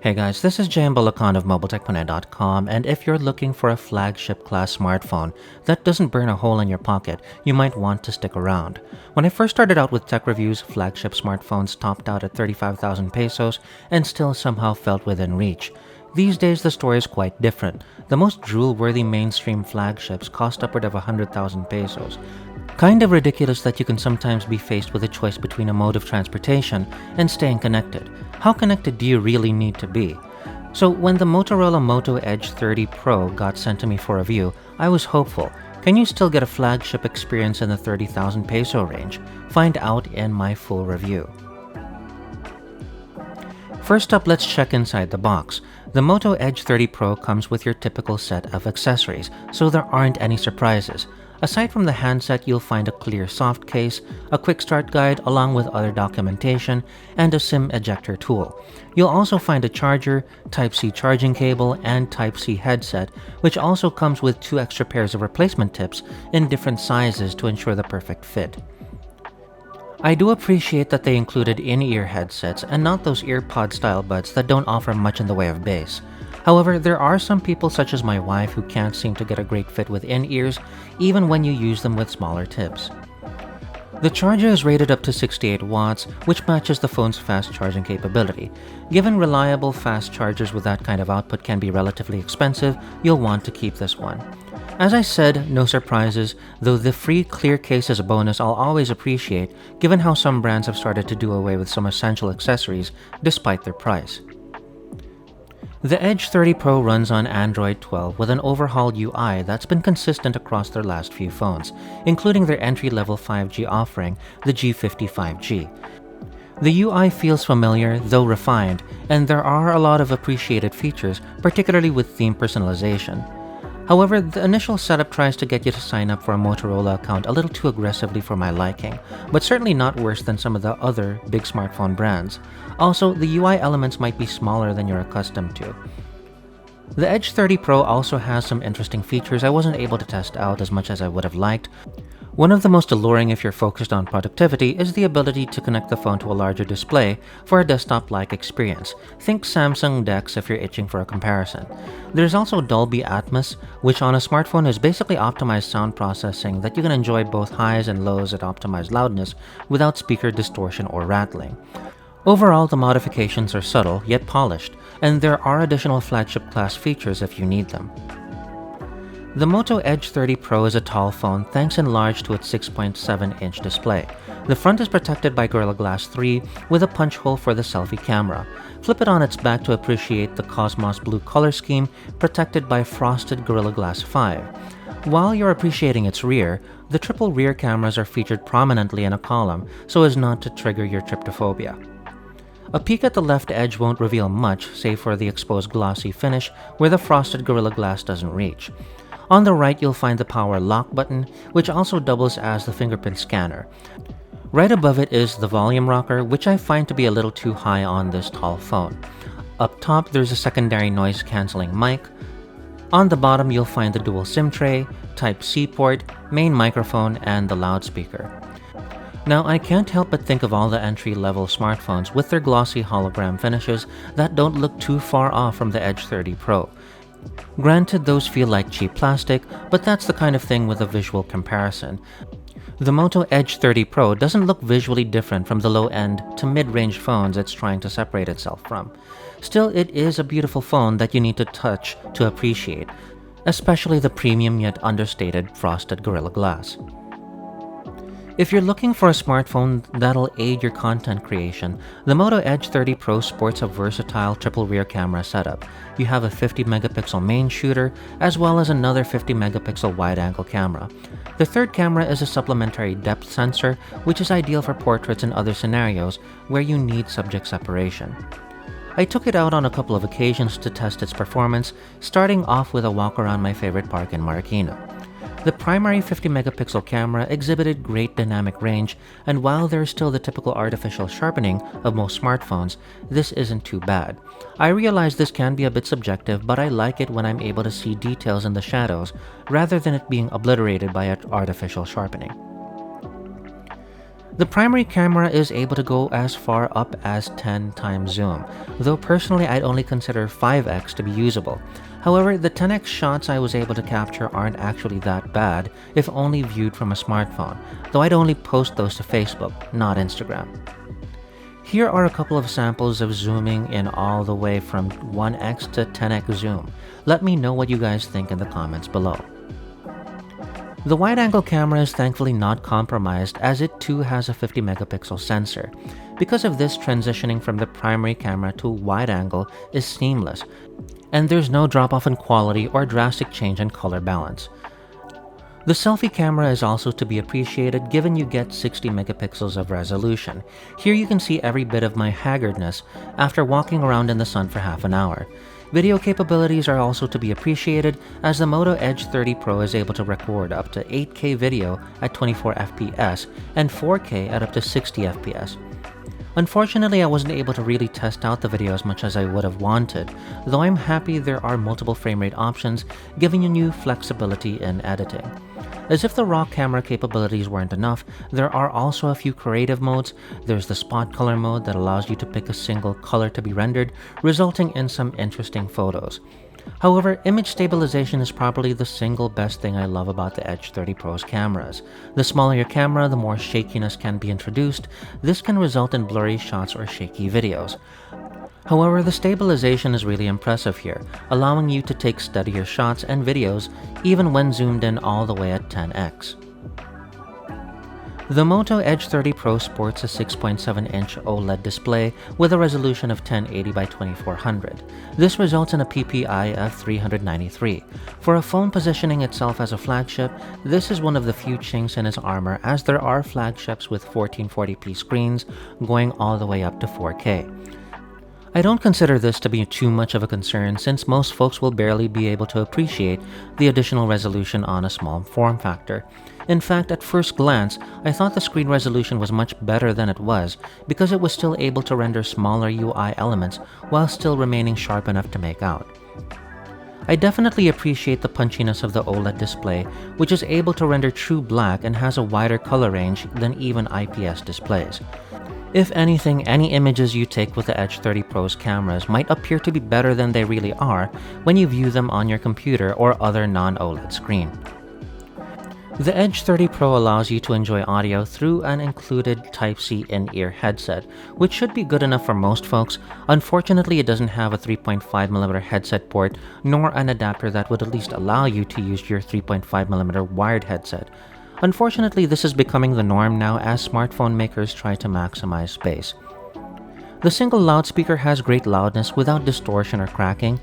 Hey guys, this is Jay Bulacan of MobileTechPune.com, and if you're looking for a flagship class smartphone that doesn't burn a hole in your pocket, you might want to stick around. When I first started out with tech reviews, flagship smartphones topped out at 35,000 pesos and still somehow felt within reach. These days, the story is quite different. The most drool-worthy mainstream flagships cost upward of 100,000 pesos. Kind of ridiculous that you can sometimes be faced with a choice between a mode of transportation and staying connected. How connected do you really need to be? So when the Motorola Moto Edge 30 Pro got sent to me for review, I was hopeful. Can you still get a flagship experience in the 30,000 peso range? Find out in my full review. First up, let's check inside the box. The Moto Edge 30 Pro comes with your typical set of accessories, so there aren't any surprises. Aside from the handset, you'll find a clear soft case, a quick start guide along with other documentation, and a SIM ejector tool. You'll also find a charger, Type-C charging cable, and Type-C headset, which also comes with 2 extra pairs of replacement tips in different sizes to ensure the perfect fit. I do appreciate that they included in-ear headsets and not those earpod-style buds that don't offer much in the way of bass. However, there are some people such as my wife who can't seem to get a great fit with in-ears, even when you use them with smaller tips. The charger is rated up to 68 watts, which matches the phone's fast charging capability. Given reliable fast chargers with that kind of output can be relatively expensive, you'll want to keep this one. As I said, no surprises, though the free clear case is a bonus I'll always appreciate, given how some brands have started to do away with some essential accessories despite their price. The Edge 30 Pro runs on Android 12 with an overhauled UI that's been consistent across their last few phones, including their entry-level 5G offering, the G50 5G. The UI feels familiar, though refined, and there are a lot of appreciated features, particularly with theme personalization. However, the initial setup tries to get you to sign up for a Motorola account a little too aggressively for my liking, but certainly not worse than some of the other big smartphone brands. Also, the UI elements might be smaller than you're accustomed to. The Edge 30 Pro also has some interesting features I wasn't able to test out as much as I would have liked. One of the most alluring if you're focused on productivity is the ability to connect the phone to a larger display for a desktop-like experience. Think Samsung DeX if you're itching for a comparison. There's also Dolby Atmos, which on a smartphone is basically optimized sound processing that you can enjoy both highs and lows at optimized loudness without speaker distortion or rattling. Overall, the modifications are subtle yet polished, and there are additional flagship class features if you need them. The Moto Edge 30 Pro is a tall phone thanks in large to its 6.7-inch display. The front is protected by Gorilla Glass 3 with a punch hole for the selfie camera. Flip it on its back to appreciate the Cosmos blue color scheme protected by frosted Gorilla Glass 5. While you're appreciating its rear, the triple rear cameras are featured prominently in a column so as not to trigger your tryptophobia. A peek at the left edge won't reveal much, save for the exposed glossy finish where the frosted Gorilla Glass doesn't reach. On the right, you'll find the power lock button, which also doubles as the fingerprint scanner. Right above it is the volume rocker, which I find to be a little too high on this tall phone. Up top, there's a secondary noise-canceling mic. On the bottom, you'll find the dual SIM tray, Type-C port, main microphone, and the loudspeaker. Now, I can't help but think of all the entry-level smartphones with their glossy hologram finishes that don't look too far off from the Edge 30 Pro. Granted, those feel like cheap plastic, but that's the kind of thing with a visual comparison. The Moto Edge 30 Pro doesn't look visually different from the low-end to mid-range phones it's trying to separate itself from. Still, it is a beautiful phone that you need to touch to appreciate, especially the premium yet understated frosted Gorilla Glass. If you're looking for a smartphone that'll aid your content creation, the Moto Edge 30 Pro sports a versatile triple rear camera setup. You have a 50-megapixel main shooter, as well as another 50-megapixel wide-angle camera. The third camera is a supplementary depth sensor, which is ideal for portraits and other scenarios where you need subject separation. I took it out on a couple of occasions to test its performance, starting off with a walk around my favorite park in Marikina. The primary 50-megapixel camera exhibited great dynamic range, and while there's still the typical artificial sharpening of most smartphones, this isn't too bad. I realize this can be a bit subjective, but I like it when I'm able to see details in the shadows rather than it being obliterated by artificial sharpening. The primary camera is able to go as far up as 10 times zoom, though personally I'd only consider 5x to be usable. However, the 10x shots I was able to capture aren't actually that bad if only viewed from a smartphone, though I'd only post those to Facebook, not Instagram. Here are a couple of samples of zooming in all the way from 1x to 10x zoom. Let me know what you guys think in the comments below. The wide-angle camera is thankfully not compromised as it too has a 50 megapixel sensor. Because of this, transitioning from the primary camera to wide-angle is seamless, and there's no drop-off in quality or drastic change in color balance. The selfie camera is also to be appreciated given you get 60 megapixels of resolution. Here you can see every bit of my haggardness after walking around in the sun for half an hour. Video capabilities are also to be appreciated as the Moto Edge 30 Pro is able to record up to 8K video at 24 FPS and 4K at up to 60 FPS. Unfortunately, I wasn't able to really test out the video as much as I would have wanted, though I'm happy there are multiple frame rate options giving you new flexibility in editing. As if the raw camera capabilities weren't enough, there are also a few creative modes. There's the spot color mode that allows you to pick a single color to be rendered, resulting in some interesting photos. However, image stabilization is probably the single best thing I love about the Edge 30 Pro's cameras. The smaller your camera, the more shakiness can be introduced. This can result in blurry shots or shaky videos. However, the stabilization is really impressive here, allowing you to take steadier shots and videos even when zoomed in all the way at 10x. The Moto Edge 30 Pro sports a 6.7-inch OLED display with a resolution of 1080 by 2400. This results in a PPI of 393. For a phone positioning itself as a flagship, this is one of the few chinks in its armor as there are flagships with 1440p screens going all the way up to 4K. I don't consider this to be too much of a concern since most folks will barely be able to appreciate the additional resolution on a small form factor. In fact, at first glance, I thought the screen resolution was much better than it was because it was still able to render smaller UI elements while still remaining sharp enough to make out. I definitely appreciate the punchiness of the OLED display, which is able to render true black and has a wider color range than even IPS displays. If anything, any images you take with the Edge 30 Pro's cameras might appear to be better than they really are when you view them on your computer or other non-OLED screen. The Edge 30 Pro allows you to enjoy audio through an included Type-C in-ear headset, which should be good enough for most folks. Unfortunately, it doesn't have a 3.5mm headset port, nor an adapter that would at least allow you to use your 3.5mm wired headset. Unfortunately, this is becoming the norm now as smartphone makers try to maximize space. The single loudspeaker has great loudness without distortion or cracking.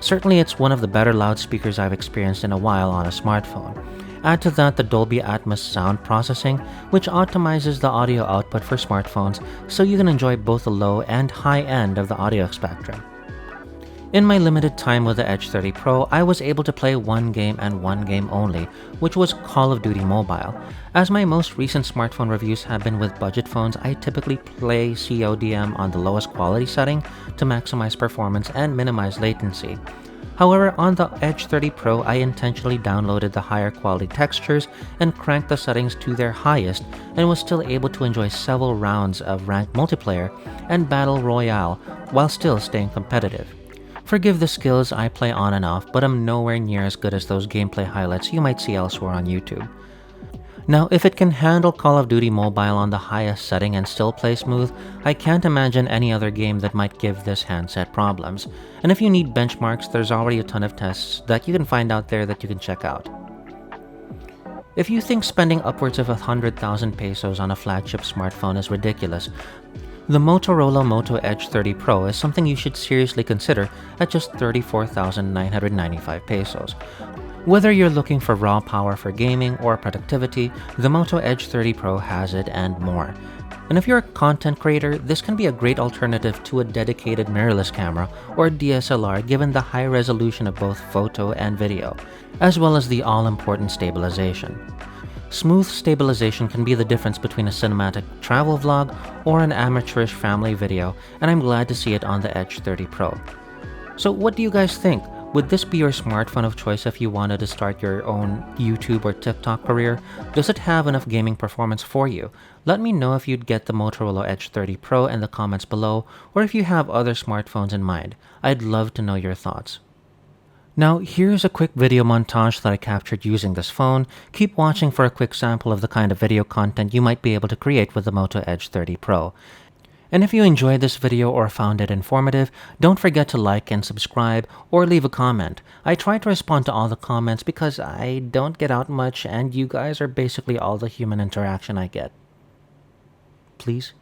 Certainly, it's one of the better loudspeakers I've experienced in a while on a smartphone. Add to that the Dolby Atmos sound processing, which optimizes the audio output for smartphones so you can enjoy both the low and high end of the audio spectrum. In my limited time with the Edge 30 Pro, I was able to play one game and one game only, which was Call of Duty Mobile. As my most recent smartphone reviews have been with budget phones, I typically play CODM on the lowest quality setting to maximize performance and minimize latency. However, on the Edge 30 Pro, I intentionally downloaded the higher quality textures and cranked the settings to their highest and was still able to enjoy several rounds of ranked multiplayer and battle royale while still staying competitive. Forgive the skills I play on and off, but I'm nowhere near as good as those gameplay highlights you might see elsewhere on YouTube. Now, if it can handle Call of Duty Mobile on the highest setting and still play smooth, I can't imagine any other game that might give this handset problems. And if you need benchmarks, there's already a ton of tests that you can find out there that you can check out. If you think spending upwards of 100,000 pesos on a flagship smartphone is ridiculous, the Motorola Moto Edge 30 Pro is something you should seriously consider at just 34,995 pesos. Whether you're looking for raw power for gaming or productivity, the Moto Edge 30 Pro has it and more. And if you're a content creator, this can be a great alternative to a dedicated mirrorless camera or DSLR given the high resolution of both photo and video, as well as the all-important stabilization. Smooth stabilization can be the difference between a cinematic travel vlog or an amateurish family video, and I'm glad to see it on the Edge 30 Pro. So what do you guys think? Would this be your smartphone of choice if you wanted to start your own YouTube or TikTok career? Does it have enough gaming performance for you? Let me know if you'd get the Motorola Edge 30 Pro in the comments below, or if you have other smartphones in mind. I'd love to know your thoughts. Now, here's a quick video montage that I captured using this phone. Keep watching for a quick sample of the kind of video content you might be able to create with the Moto Edge 30 Pro. And if you enjoyed this video or found it informative, don't forget to like and subscribe or leave a comment. I try to respond to all the comments because I don't get out much and you guys are basically all the human interaction I get. Please?